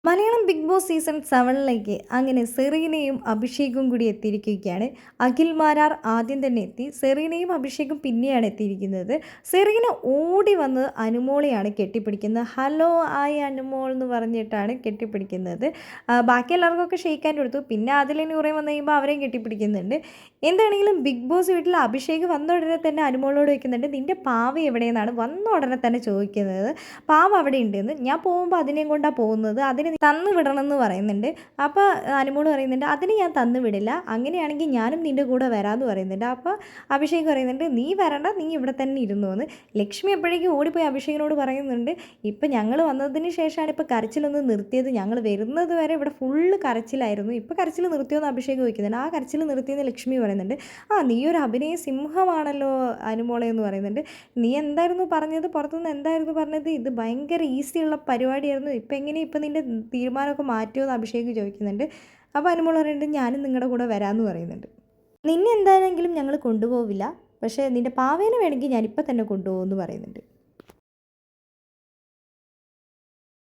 Malayalam big boss season 7ലേക്ക് അങ്ങനെ സെറീനയും അഭിഷേകും കൂടി എത്തിയിരിക്കുകയാണ്. അഖിൽ മാരാർ ആദ്യം തന്നെ എത്തി. സെറീനയും അഭിഷേകും പിന്നെയാണ് എത്തിയിരിക്കുന്നത്. സെറീന ഓടി വന്ന് അനുമോളെയാണ് കെട്ടിപ്പിടിക്കുന്നത്. ഹലോ ആയി അനുമോൾ എന്ന് പറഞ്ഞിട്ടാണ് കെട്ടിപ്പിടിക്കുന്നത്. ബാക്കി എല്ലാവർക്കൊക്കെ ഷെയ്ക്കാൻ കൊടുത്തു. പിന്നെ അതിലിനി കുറേ വന്നു കഴിയുമ്പോൾ അവരെയും കെട്ടിപ്പിടിക്കുന്നുണ്ട്. എന്താണെങ്കിലും ബിഗ് ബോസ് വീട്ടിൽ അഭിഷേക് വന്ന ഉടനെ തന്നെ അനുമോളോട് ചോദിക്കുന്നുണ്ട്, നിൻ്റെ പാവ എവിടെയെന്നാണ് വന്ന ഉടനെ തന്നെ ചോദിക്കുന്നത്. പാവ അവിടെ ഉണ്ടെന്ന്. ഞാൻ പോകുമ്പോൾ അതിനെയും കൊണ്ടാണ് പോകുന്നത്, അതിന് തന്നു വിടണം എന്ന് പറയുന്നുണ്ട്. അപ്പോൾ അനുമോള് പറയുന്നുണ്ട്, അതിന് ഞാൻ തന്നു വിടില്ല, അങ്ങനെയാണെങ്കിൽ ഞാനും നിൻ്റെ കൂടെ വരാമെന്ന് പറയുന്നുണ്ട്. അപ്പോൾ അഭിഷേക് പറയുന്നുണ്ട്, നീ വരണ്ട, നീ ഇവിടെ തന്നെ ഇരുന്നു എന്ന്. ലക്ഷ്മി എപ്പോഴേക്കും ഓടിപ്പോയി അഭിഷേകിനോട് പറയുന്നുണ്ട്, ഇപ്പം ഞങ്ങൾ വന്നതിന് ശേഷമാണ് ഇപ്പോൾ കരച്ചിലൊന്ന് നിർത്തിയത്, ഞങ്ങൾ വരുന്നത് വരെ ഇവിടെ ഫുള്ള് കരച്ചിലായിരുന്നു, ഇപ്പോൾ കരച്ചിൽ നിർത്തിയോന്ന് അഭിഷേക് ചോദിക്കുന്നുണ്ട്. ആ കരച്ചിൽ നിർത്തിയെന്ന് ലക്ഷ്മി പറയുന്നുണ്ട്. നീ ഒരു അഭിനയ സിംഹമാണല്ലോ അനുമോളെ എന്ന് പറയുന്നുണ്ട്. നീ എന്തായിരുന്നു പറഞ്ഞത്, പുറത്തുനിന്ന് എന്തായിരുന്നു പറഞ്ഞത്, ഇത് ഭയങ്കര ഈസിയുള്ള പരിപാടിയായിരുന്നു, ഇപ്പം എങ്ങനെ ഇപ്പം നിൻ്റെ തീരുമാനമൊക്കെ മാറ്റുമോ എന്ന് അഭിഷേക് ചോദിക്കുന്നുണ്ട്. അപ്പോൾ അനുമോൾ പറയുന്നുണ്ട്, ഞാനും നിങ്ങളുടെ കൂടെ വരാമെന്ന് പറയുന്നുണ്ട്. നിന്നെ എന്താണെങ്കിലും ഞങ്ങൾ കൊണ്ടുപോവില്ല, പക്ഷേ നിൻ്റെ പാവേനെ വേണമെങ്കിൽ ഞാനിപ്പോൾ തന്നെ കൊണ്ടുപോകുമെന്ന് പറയുന്നുണ്ട്.